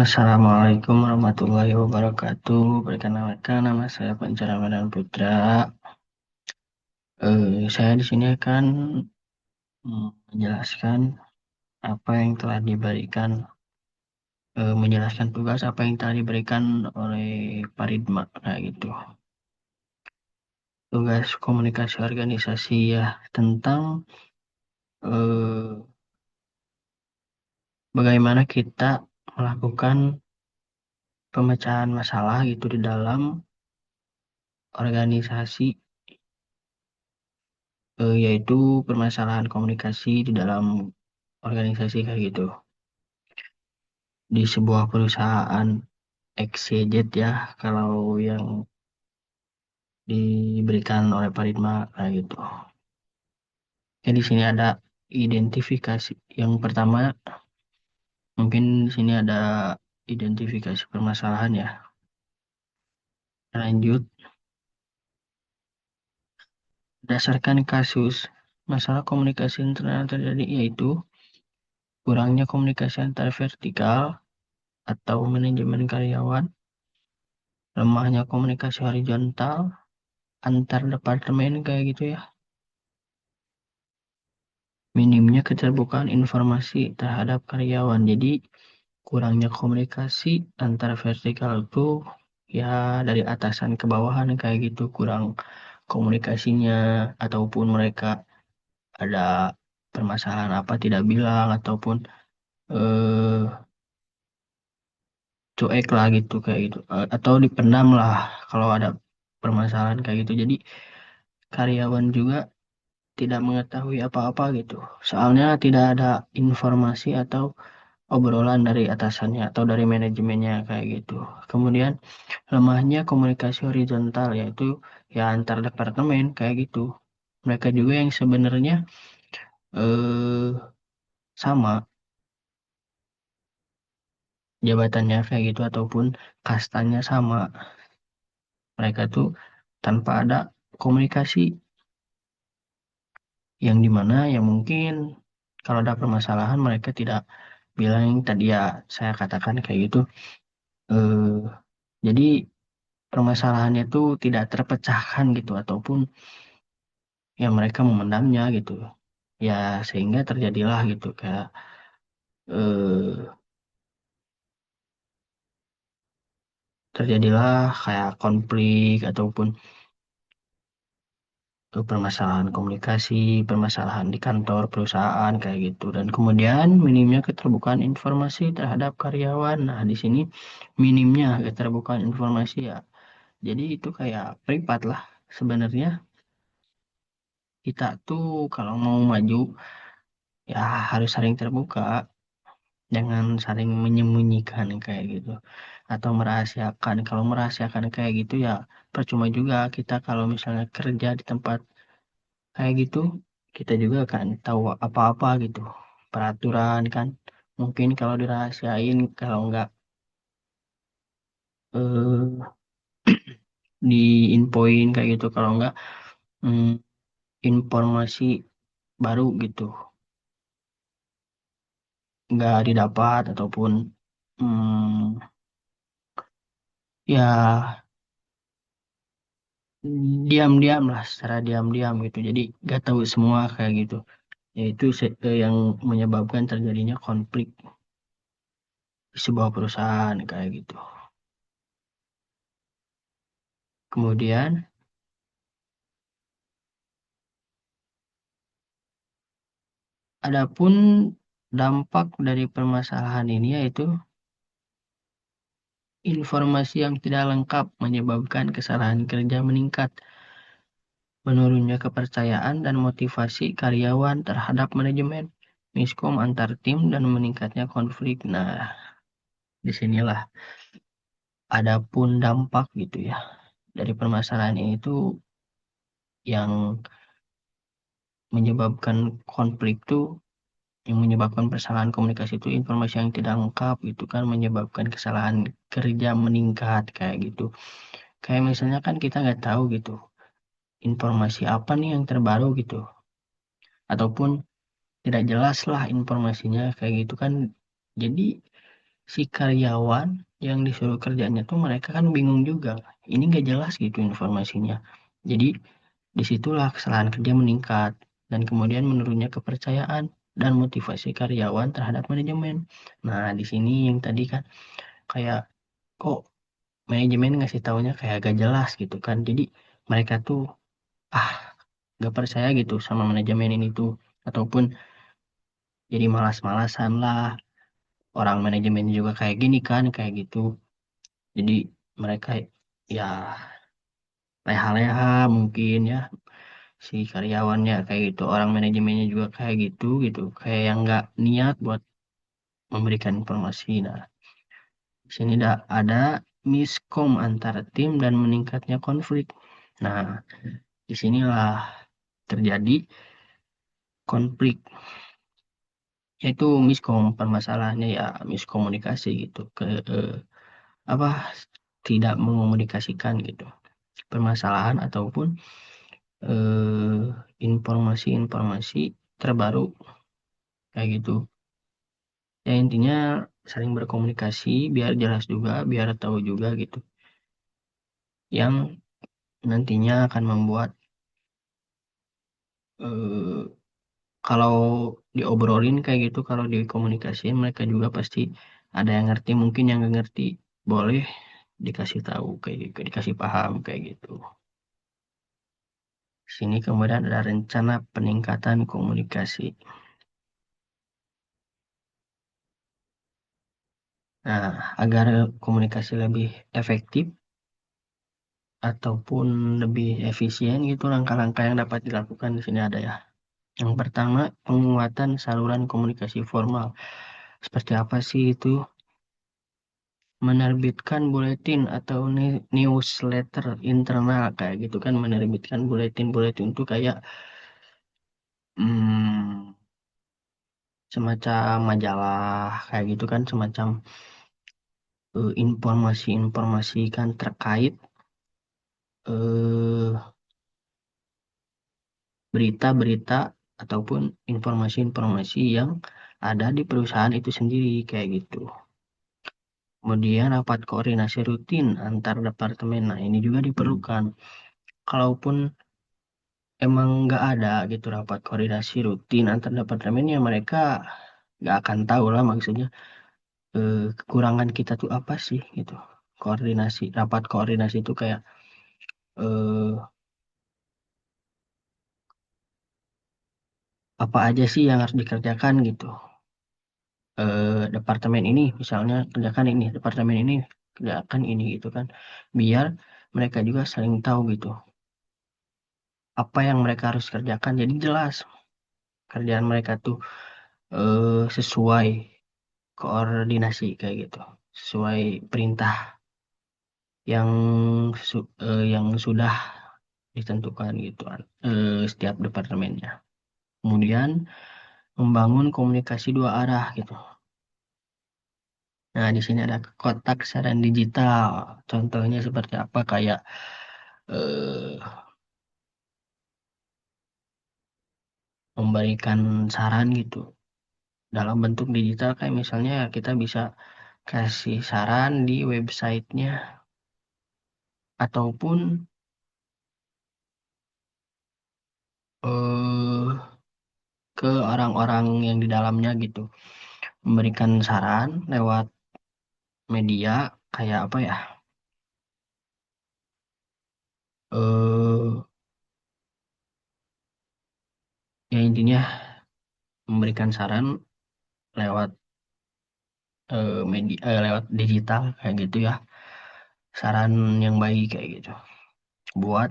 Assalamualaikum warahmatullahi wabarakatuh. Perkenalkan nama saya Panca Ramadan Putra. Saya di sini akan menjelaskan apa yang telah diberikan, menjelaskan tugas apa yang telah diberikan oleh Paridma, kayak gitu. Tugas komunikasi organisasi ya tentang eh, bagaimana kita melakukan pemecahan masalah gitu di dalam organisasi, yaitu permasalahan komunikasi di dalam organisasi kayak gitu. Di sebuah perusahaan XYZ ya, kalau yang diberikan oleh Paridma kayak gitu. Jadi di sini ada identifikasi. Yang pertama, mungkin di sini ada identifikasi permasalahan ya. Lanjut, berdasarkan kasus masalah komunikasi internal terjadi yaitu kurangnya komunikasi antar vertikal atau manajemen karyawan, lemahnya komunikasi horizontal antar departemen kayak gitu ya. Minimnya keterbukaan informasi terhadap karyawan. Jadi kurangnya komunikasi antara vertikal itu ya dari atasan ke bawahan kayak gitu, kurang komunikasinya, ataupun mereka ada permasalahan apa tidak bilang, ataupun eh cuek lah gitu kayak gitu. Atau dipendam lah kalau ada permasalahan kayak gitu. Jadi karyawan juga tidak mengetahui apa-apa gitu. Soalnya tidak ada informasi atau obrolan dari atasannya atau dari manajemennya kayak gitu. Kemudian lemahnya komunikasi horizontal yaitu ya antar departemen kayak gitu. Mereka juga yang sebenarnya eh sama jabatannya kayak gitu ataupun kastanya sama. Mereka tuh tanpa ada komunikasi yang dimana ya mungkin kalau ada permasalahan mereka tidak bilang yang tadi ya saya katakan kayak gitu. Eh jadi permasalahannya tuh tidak terpecahkan gitu ataupun ya mereka memendamnya gitu ya, sehingga terjadilah gitu kayak eh, terjadilah kayak konflik ataupun permasalahan komunikasi, permasalahan di kantor perusahaan kayak gitu. Dan kemudian minimnya keterbukaan informasi terhadap karyawan. Nah, di sini minimnya keterbukaan informasi ya, jadi itu kayak privat lah sebenarnya. Kita tuh kalau mau maju ya harus saling terbuka, jangan saling menyembunyikan kayak gitu atau merahasiakan. Kalau merahasiakan kayak gitu ya percuma juga kita kalau misalnya kerja di tempat kayak gitu, kita juga kan tahu apa-apa gitu. Peraturan kan mungkin kalau dirahasiain, kalau nggak eh, di infoin kayak gitu, kalau nggak mm, informasi baru gitu nggak didapat ataupun mm, ya diam-diam lah, secara diam-diam gitu. Jadi nggak tahu semua kayak gitu. Yaitu yang menyebabkan terjadinya konflik di sebuah perusahaan kayak gitu. Kemudian, adapun dampak dari permasalahan ini yaitu informasi yang tidak lengkap menyebabkan kesalahan kerja meningkat, menurunnya kepercayaan dan motivasi karyawan terhadap manajemen, miskom antar tim dan meningkatnya konflik. Nah, disinilah adapun dampak gitu ya dari permasalahan ini tuh yang menyebabkan konflik tuh, yang menyebabkan kesalahan komunikasi itu informasi yang tidak lengkap gitu kan, menyebabkan kesalahan kerja meningkat kayak gitu. Kayak misalnya kan kita nggak tahu gitu informasi apa nih yang terbaru gitu, ataupun tidak jelas lah informasinya kayak gitu kan. Jadi si karyawan yang disuruh kerjanya tuh mereka kan bingung juga. Ini nggak jelas gitu informasinya. Jadi disitulah kesalahan kerja meningkat dan kemudian menurunnya kepercayaan dan motivasi karyawan terhadap manajemen. Nah, di sini yang tadi kan kayak kok manajemen ngasih taunya kayak gak jelas gitu kan. Jadi mereka tuh ah gak percaya gitu sama manajemen ini tuh ataupun jadi malas-malasan lah. Orang manajemen juga kayak gini kan kayak gitu. Jadi mereka ya leha-leha mungkin ya si karyawannya kayak gitu orang manajemennya juga kayak gitu gitu kayak yang nggak niat buat memberikan informasi. Nah, di sini ada miskom antara tim dan meningkatnya konflik. Nah, disinilah terjadi konflik yaitu miskom permasalahannya ya miskomunikasi gitu ke apa tidak mengomunikasikan gitu permasalahan ataupun informasi-informasi terbaru kayak gitu. Ya intinya saling berkomunikasi biar jelas juga, biar tahu juga gitu. Yang nantinya akan membuat eh, kalau diobrolin kayak gitu, kalau dikomunikasiin mereka juga pasti ada yang ngerti, mungkin yang nggak ngerti boleh dikasih tahu kayak gitu, dikasih paham kayak gitu. Sini kemudian ada rencana peningkatan komunikasi. Nah, agar komunikasi lebih efektif ataupun lebih efisien gitu langkah-langkah yang dapat dilakukan di sini ada ya. Yang pertama, penguatan saluran komunikasi formal. Seperti apa sih itu? Menerbitkan buletin atau newsletter internal kayak gitu kan. Menerbitkan buletin-buletin itu kayak hmm, semacam majalah kayak gitu kan. Semacam informasi-informasi kan terkait eh, berita-berita ataupun informasi-informasi yang ada di perusahaan itu sendiri kayak gitu. Kemudian rapat koordinasi rutin antar departemen. Nah, ini juga diperlukan. Kalaupun emang nggak ada gitu rapat koordinasi rutin antar departemen ya mereka nggak akan tahu lah maksudnya kekurangan kita tuh apa sih gitu. Koordinasi, rapat koordinasi itu kayak eh, apa aja sih yang harus dikerjakan gitu. Departemen ini misalnya kerjakan ini, departemen ini kerjakan ini gitu kan. Biar mereka juga saling tahu gitu apa yang mereka harus kerjakan. Jadi jelas kerjaan mereka tuh sesuai koordinasi kayak gitu, sesuai perintah yang yang sudah ditentukan gitu kan setiap departemennya. Kemudian membangun komunikasi dua arah gitu. Nah, di sini ada kotak saran digital. Contohnya seperti apa kayak eh, memberikan saran gitu dalam bentuk digital kayak misalnya kita bisa kasih saran di websitenya ataupun eh ke orang-orang yang di dalamnya gitu memberikan saran lewat media kayak apa ya eh ya intinya memberikan saran lewat media lewat digital kayak gitu ya saran yang baik kayak gitu buat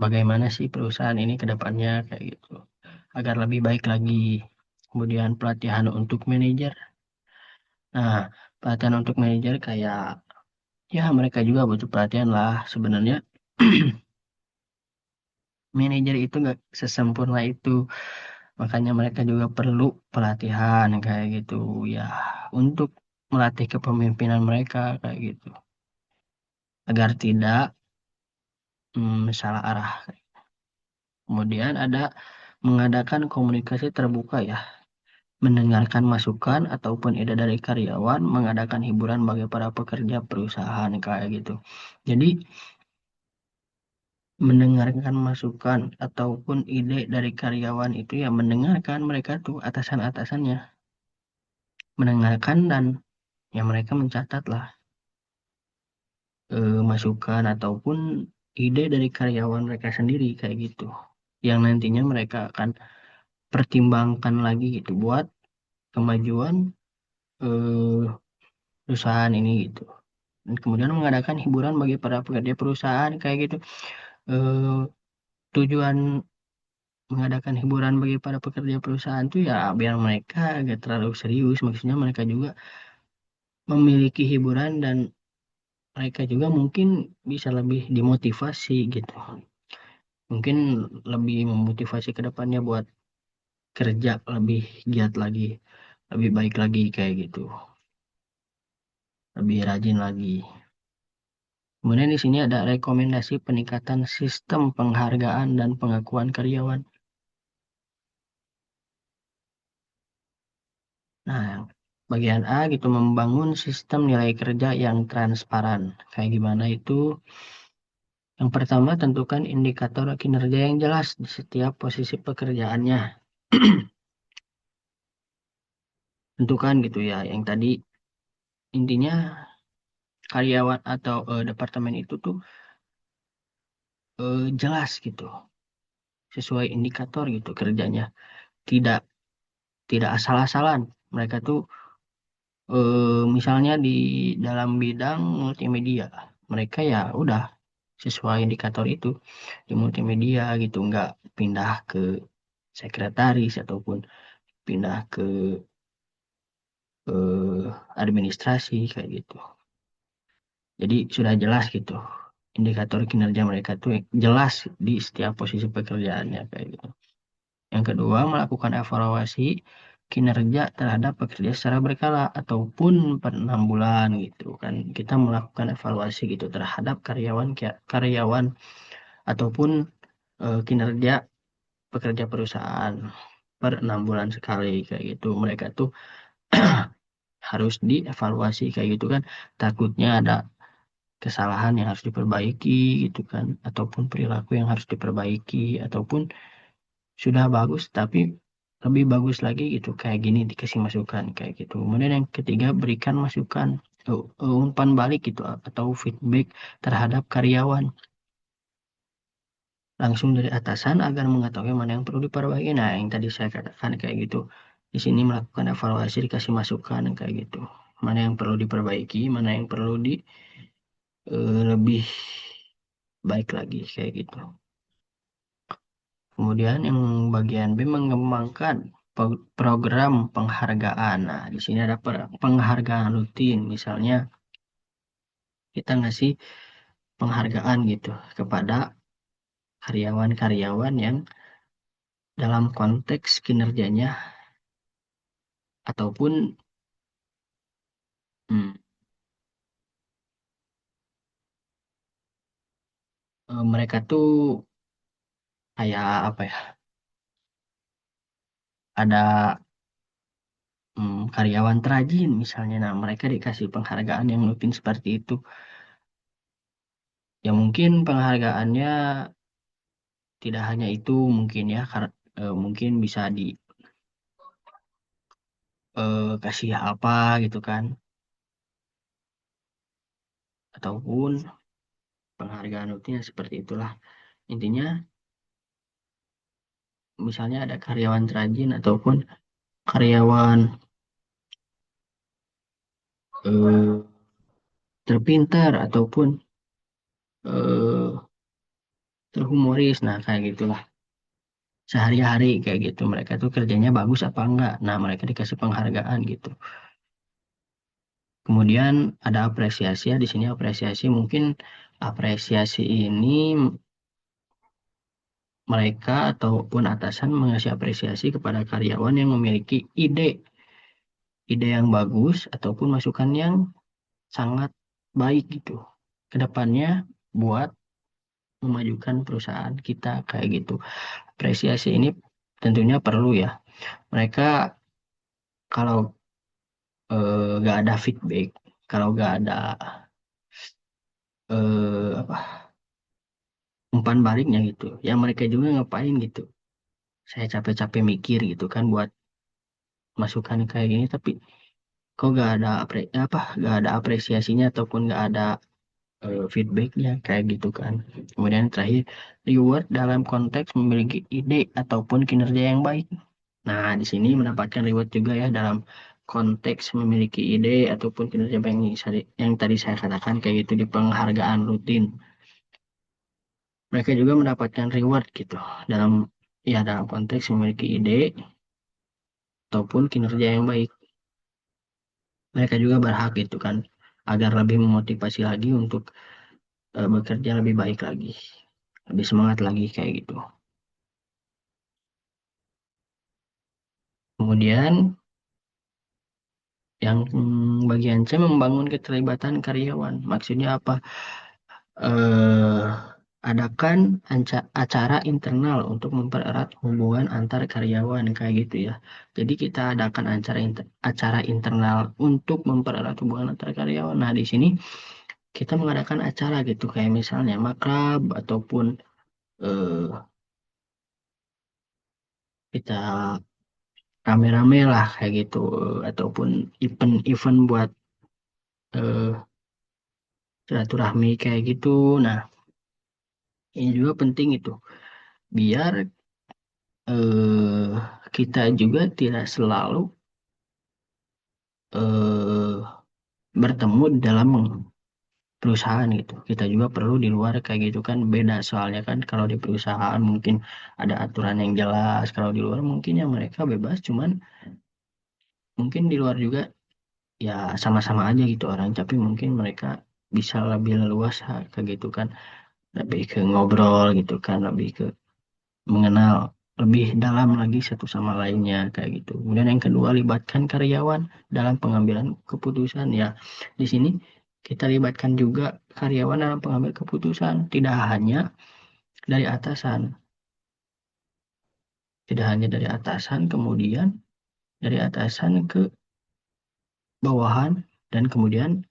bagaimana sih perusahaan ini ke depannya kayak gitu agar lebih baik lagi. Kemudian pelatihan untuk manajer. Nah, pelatihan untuk manajer kayak ya mereka juga butuh pelatihan lah sebenarnya. Manajer itu nggak sesempurna itu. Makanya mereka juga perlu pelatihan kayak gitu ya untuk melatih kepemimpinan mereka kayak gitu agar tidak salah arah. Kemudian ada mengadakan komunikasi terbuka ya. mendengarkan masukan ataupun ide dari karyawan, mengadakan hiburan bagi para pekerja perusahaan kayak gitu. Jadi mendengarkan masukan ataupun ide dari karyawan itu ya mendengarkan mereka tuh atasan-atasannya mendengarkan dan ya mereka mencatat lah masukan ataupun ide dari karyawan mereka sendiri kayak gitu yang nantinya mereka akan pertimbangkan lagi gitu buat kemajuan eh, perusahaan ini gitu. Dan kemudian mengadakan hiburan bagi para pekerja perusahaan kayak gitu. Eh, Tujuan mengadakan hiburan bagi para pekerja perusahaan tuh ya biar mereka agak terlalu serius. Maksudnya mereka juga memiliki hiburan dan mereka juga mungkin bisa lebih dimotivasi gitu. Mungkin lebih memotivasi ke depannya buat kerja lebih giat lagi, lebih baik lagi kayak gitu, lebih rajin lagi. Kemudian di sini ada rekomendasi peningkatan sistem penghargaan dan pengakuan karyawan. Nah, bagian A gitu membangun sistem nilai kerja yang transparan. Kayak gimana itu? Yang pertama, tentukan indikator kinerja yang jelas di setiap posisi pekerjaannya. Tentukan gitu ya. Yang tadi intinya karyawan atau departemen itu tuh jelas gitu, sesuai indikator gitu kerjanya. Tidak tidak asal-asalan. Mereka tuh misalnya di dalam bidang multimedia, mereka ya udah sesuai indikator itu di multimedia gitu, nggak pindah ke sekretaris ataupun pindah ke administrasi kayak gitu. Jadi sudah jelas gitu indikator kinerja mereka tuh jelas di setiap posisi pekerjaannya kayak gitu. Yang kedua, melakukan evaluasi kinerja terhadap pekerja secara berkala ataupun per 6 bulan gitu kan. Kita melakukan evaluasi gitu terhadap karyawan ataupun kinerja pekerja perusahaan per 6 bulan sekali kayak gitu. Mereka tuh harus dievaluasi kayak gitu kan. Takutnya ada kesalahan yang harus diperbaiki gitu kan, ataupun perilaku yang harus diperbaiki, ataupun sudah bagus tapi lebih bagus lagi gitu kayak gini dikasih masukan kayak gitu. Kemudian yang ketiga berikan masukan umpan balik gitu atau feedback terhadap karyawan langsung dari atasan agar mengetahui mana yang perlu diperbaiki. Nah, yang tadi saya katakan kayak gitu. Di sini melakukan evaluasi dikasih masukan kayak gitu. Mana yang perlu diperbaiki, mana yang perlu lebih baik lagi kayak gitu. Kemudian yang bagian B mengembangkan program penghargaan. Nah, di sini ada penghargaan rutin. Misalnya kita ngasih penghargaan gitu kepada karyawan-karyawan yang dalam konteks kinerjanya ataupun hmm, mereka tuh kayak apa ya? Ada karyawan terajin misalnya. Nah, mereka dikasih penghargaan yang rutin seperti itu. Ya mungkin penghargaannya tidak hanya itu mungkin ya, mungkin bisa kasih apa gitu kan, ataupun penghargaan rutin seperti itulah. Intinya, misalnya ada karyawan rajin ataupun karyawan eh, terpintar ataupun eh, terhumoris, nah kayak gitulah. Sehari-hari kayak gitu, mereka tuh kerjanya bagus apa enggak. Nah, mereka dikasih penghargaan gitu. Kemudian ada apresiasi ya, di sini apresiasi mungkin apresiasi ini mereka ataupun atasan mengasih apresiasi kepada karyawan yang memiliki ide yang bagus ataupun masukan yang sangat baik gitu ke depannya buat memajukan perusahaan kita kayak gitu. Apresiasi ini tentunya perlu ya. Mereka kalau nggak ada feedback, kalau nggak ada apa umpan baliknya gitu, ya mereka juga ngapain gitu. Saya capek-capek mikir gitu kan buat masukan kayak gini, tapi kok nggak ada apresiasinya ataupun nggak ada feedbacknya kayak gitu kan. Kemudian terakhir, reward dalam konteks memiliki ide ataupun kinerja yang baik. Nah, di sini mendapatkan reward juga ya dalam konteks memiliki ide ataupun kinerja baik yang tadi saya katakan kayak gitu di penghargaan rutin. Mereka juga mendapatkan reward gitu dalam dalam konteks memiliki ide ataupun kinerja yang baik. Mereka juga berhak gitu kan agar lebih memotivasi lagi untuk bekerja lebih baik lagi, lebih semangat lagi kayak gitu. Kemudian yang bagian C membangun keterlibatan karyawan. Maksudnya apa? eh Adakan acara internal untuk mempererat hubungan antar karyawan kayak gitu ya. Jadi kita adakan acara internal untuk mempererat hubungan antar karyawan. Nah, di sini kita mengadakan acara gitu kayak misalnya makrab ataupun eh, kita rame-rame lah kayak gitu, ataupun event-event buat eh, silaturahmi kayak gitu. Nah, ini juga penting itu biar eh, kita juga tidak selalu eh, bertemu di dalam perusahaan gitu. Kita juga perlu di luar kayak gitu kan beda soalnya kan kalau di perusahaan mungkin ada aturan yang jelas, kalau di luar mungkin ya mereka bebas, cuman mungkin di luar juga ya sama-sama aja gitu orang, tapi mungkin mereka bisa lebih leluasa kayak gitu kan, lebih ke ngobrol gitu kan, lebih ke mengenal lebih dalam lagi satu sama lainnya kayak gitu. Kemudian yang kedua, libatkan karyawan dalam pengambilan keputusan ya. Di sini kita libatkan juga karyawan dalam pengambil keputusan, tidak hanya dari atasan, tidak hanya dari atasan, kemudian dari atasan ke bawahan dan kemudian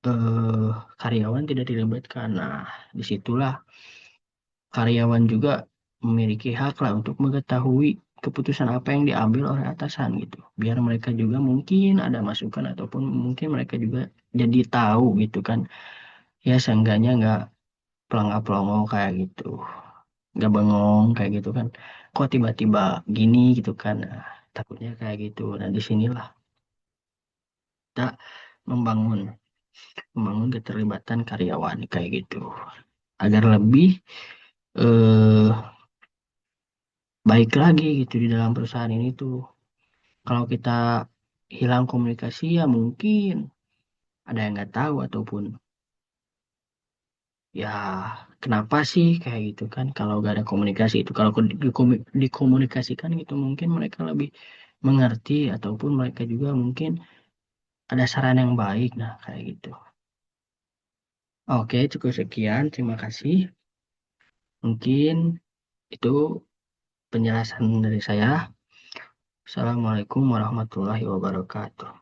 eh, karyawan tidak dilibatkan. Nah, disitulah karyawan juga memiliki hak lah untuk mengetahui keputusan apa yang diambil oleh atasan gitu. Biar mereka juga mungkin ada masukan ataupun mungkin mereka juga jadi tahu gitu kan. Ya seenggaknya nggak pelangap-pelongo kayak gitu. Nggak bengong kayak gitu kan. Kok tiba-tiba gini gitu kan. Nah, takutnya kayak gitu. Nah, disinilah kita membangun membangun keterlibatan karyawan kayak gitu. Agar lebih eh, baik lagi gitu di dalam perusahaan ini tuh. Kalau kita hilang komunikasi ya mungkin ada yang nggak tahu ataupun ya kenapa sih kayak gitu kan kalau nggak ada komunikasi itu, kalau dikomunikasikan gitu mungkin mereka lebih mengerti ataupun mereka juga mungkin ada saran yang baik nah kayak gitu. Oke, cukup sekian, terima kasih. Mungkin itu penjelasan dari saya. Assalamualaikum warahmatullahi wabarakatuh.